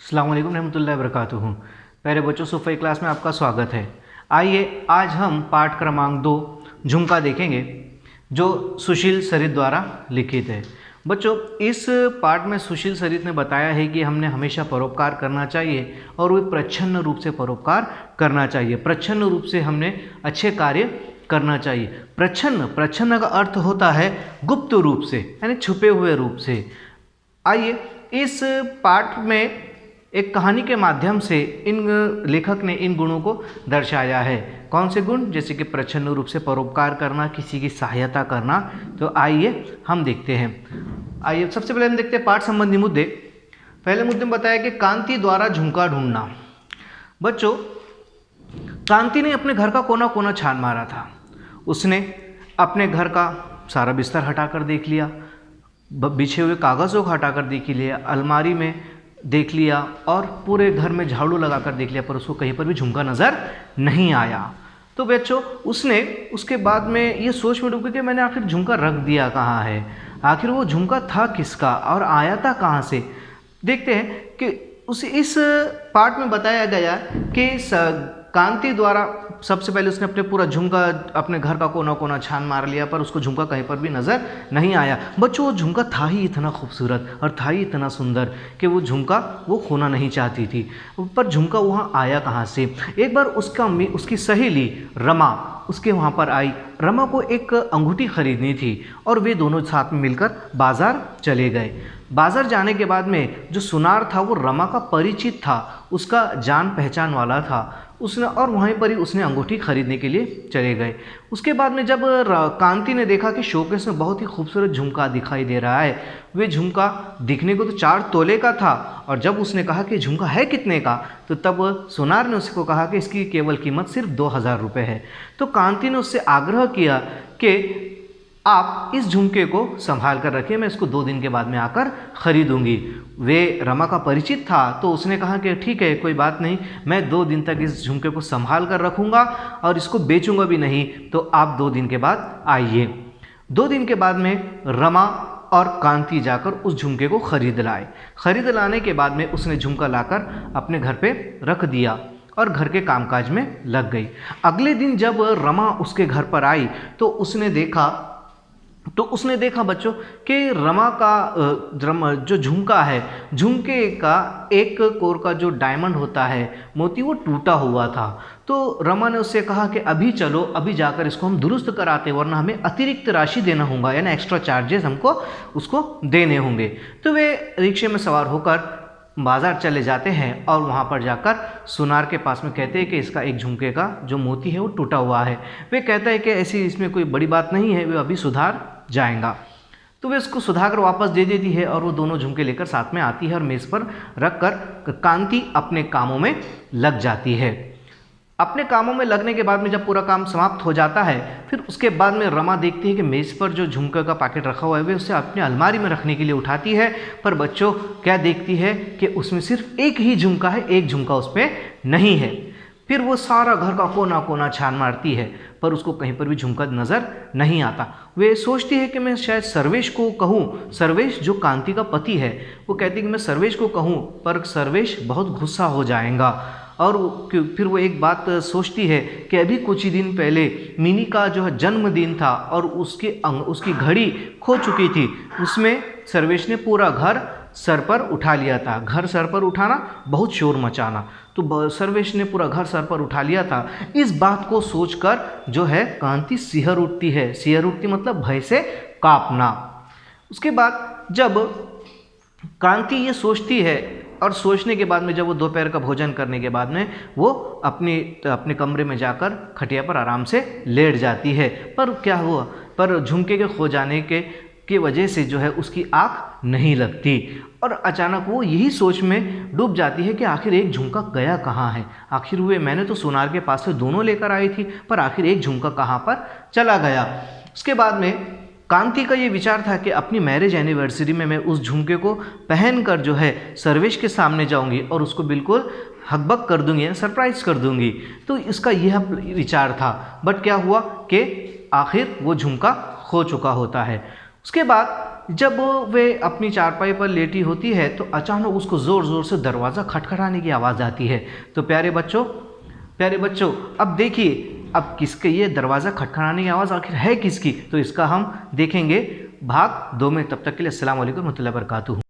अस्सलाम वालेकुम रहमतुल्लाहि व बरकातुहू। प्यारे बच्चों, सुफ़ई क्लास में आपका स्वागत है। आइए आज हम पाठ क्रमांक 2 झुमका देखेंगे जो सुशील सरित द्वारा लिखित है। बच्चों, इस पाठ में सुशील सरित ने बताया है कि हमने हमेशा परोपकार करना चाहिए और वो प्रच्छन्न रूप से परोपकार करना चाहिए। प्रच्छन्न रूप से हमने अच्छे कार्य करना चाहिए। प्रच्छन्न का अर्थ होता है गुप्त रूप से, यानी छुपे हुए रूप से। आइए इस पाठ में एक कहानी के माध्यम से इन लेखक ने इन गुणों को दर्शाया है। कौन से गुण? जैसे कि प्रच्छन्न रूप से परोपकार करना, किसी की सहायता करना। तो आइए हम देखते हैं। आइए सबसे पहले हम देखते हैं पाठ संबंधी मुद्दे। पहले मुद्दे में बताया कि कांति द्वारा झुमका ढूंढना। बच्चों, कांति ने अपने घर का कोना कोना छान मारा था। उसने अपने घर का सारा बिस्तर हटाकर देख लिया, बिछे हुए कागज़ों को हटाकर देख लिया, अलमारी में देख लिया और पूरे घर में झाड़ू लगाकर देख लिया, पर उसको कहीं पर भी झुमका नज़र नहीं आया। तो बच्चों, उसने उसके बाद में ये सोच में डूब गया कि मैंने आखिर झुमका रख दिया कहाँ है, आखिर वो झुमका था किसका और आया था कहाँ से। देखते हैं कि इस पाठ में बताया गया कि कांति द्वारा सबसे पहले उसने अपने पूरा झुमका, अपने घर का कोना कोना छान मार लिया, पर उसको झुमका कहीं पर भी नज़र नहीं आया। बच्चों, वो झुमका था ही इतना खूबसूरत और था ही इतना सुंदर कि वो झुमका वो खोना नहीं चाहती थी, पर झुमका वहाँ आया कहाँ से। एक बार उसकी सहेली रमा उसके वहाँ पर आई। रमा को एक अंगूठी खरीदनी थी और वे दोनों साथ में मिलकर बाज़ार चले गए। बाज़ार जाने के बाद में जो सुनार था वो रमा का परिचित था, उसका जान पहचान वाला था। उसने और वहीं पर ही उसने अंगूठी खरीदने के लिए चले गए। उसके बाद में जब कांति ने देखा कि शोकेस में बहुत ही खूबसूरत झुमका दिखाई दे रहा है, वे झुमका दिखने को तो 4 तोले का था, और जब उसने कहा कि झुमका है कितने का, तो तब सुनार ने उसको कहा कि इसकी केवल कीमत सिर्फ 2000 रुपये है। तो कांति ने उससे आग्रह किया कि आप इस झुमके को संभाल कर रखिए, मैं इसको 2 दिन के बाद में आकर खरीदूंगी। वे रमा का परिचित था, तो उसने कहा कि ठीक है, कोई बात नहीं, मैं 2 दिन तक इस झुमके को संभाल कर रखूंगा और इसको बेचूंगा भी नहीं, तो आप 2 दिन के बाद आइए। 2 दिन के बाद में रमा और कांति जाकर उस झुमके को खरीद लाए। खरीद लाने के बाद में उसने झुमका लाकर अपने घर पे रख दिया और घर के कामकाज में लग गई। अगले दिन जब रमा उसके घर पर आई तो उसने देखा बच्चों कि रमा का जो झुमका है, झुमके का एक कोर का जो डायमंड होता है, मोती, वो टूटा हुआ था। तो रमा ने उससे कहा कि अभी चलो, अभी जाकर इसको हम दुरुस्त कराते, वरना हमें अतिरिक्त राशि देना होगा, यानी एक्स्ट्रा चार्जेस हमको उसको देने होंगे। तो वे रिक्शे में सवार होकर बाज़ार चले जाते हैं और वहाँ पर जाकर सुनार के पास में कहते हैं कि इसका एक झुमके का जो मोती है वो टूटा हुआ है। वे कहता है कि ऐसी इसमें कोई बड़ी बात नहीं है, वे अभी सुधार जाएगा। तो वे उसको सुधार कर वापस दे देती है और वो दोनों झुमके लेकर साथ में आती है और मेज़ पर रख कर कांति अपने कामों में लग जाती है। अपने कामों में लगने के बाद में जब पूरा काम समाप्त हो जाता है, फिर उसके बाद में रमा देखती है कि मेज़ पर जो झुमके का पैकेट रखा हुआ है वे उसे अपनी अलमारी में रखने के लिए उठाती है, पर बच्चों क्या देखती है कि उसमें सिर्फ एक ही झुमका है, एक झुमका उस पर नहीं है। फिर वो सारा घर का कोना कोना छान मारती है, पर उसको कहीं पर भी झुमका नज़र नहीं आता। वे सोचती है कि मैं शायद सर्वेश को कहूँ। सर्वेश जो कांति का पति है, वो कहती है कि मैं सर्वेश को कहूँ, पर सर्वेश बहुत गुस्सा हो जाएगा। और फिर वो एक बात सोचती है कि अभी कुछ ही दिन पहले मिनी का जो है जन्मदिन था और उसकी घड़ी खो चुकी थी। उसमें सर्वेश ने पूरा घर सर पर उठा लिया था। घर सर पर उठाना, बहुत शोर मचाना, तो सर्वेश ने पूरा घर सर पर उठा लिया था। इस बात को सोचकर जो है कांति सिहर उठती है। सिहर उठती मतलब भय से कांपना। उसके बाद जब कांति ये सोचती है और सोचने के बाद में जब वो दोपहर का भोजन करने के बाद में वो अपने कमरे में जाकर खटिया पर आराम से लेट जाती है, पर क्या हुआ, पर झुमके के खो जाने की वजह से जो है उसकी आँख नहीं लगती और अचानक वो यही सोच में डूब जाती है कि आखिर एक झुमका गया कहाँ है। आखिर मैंने तो सुनार के पास से दोनों लेकर आई थी, पर आखिर एक झुमका कहाँ पर चला गया। उसके बाद में कांति का ये विचार था कि अपनी मैरिज एनिवर्सरी में मैं उस झुमके को पहनकर जो है सर्वेश के सामने जाऊंगी और उसको बिल्कुल हकबक कर दूंगी, सरप्राइज कर दूंगी। तो इसका यह विचार था, बट क्या हुआ कि आखिर वो झुमका खो चुका होता है। उसके बाद जब वे अपनी चारपाई पर लेटी होती है तो अचानक उसको ज़ोर ज़ोर से दरवाज़ा खटखटाने की आवाज़ आती है। तो प्यारे बच्चों अब देखिए, अब किसके ये दरवाज़ा खटखटाने की आवाज़ आखिर है किसकी, तो इसका हम देखेंगे भाग 2 में। तब तक के लिए अस्सलाम वालेकुम रहमतुल्लाहि व बरकातुहू।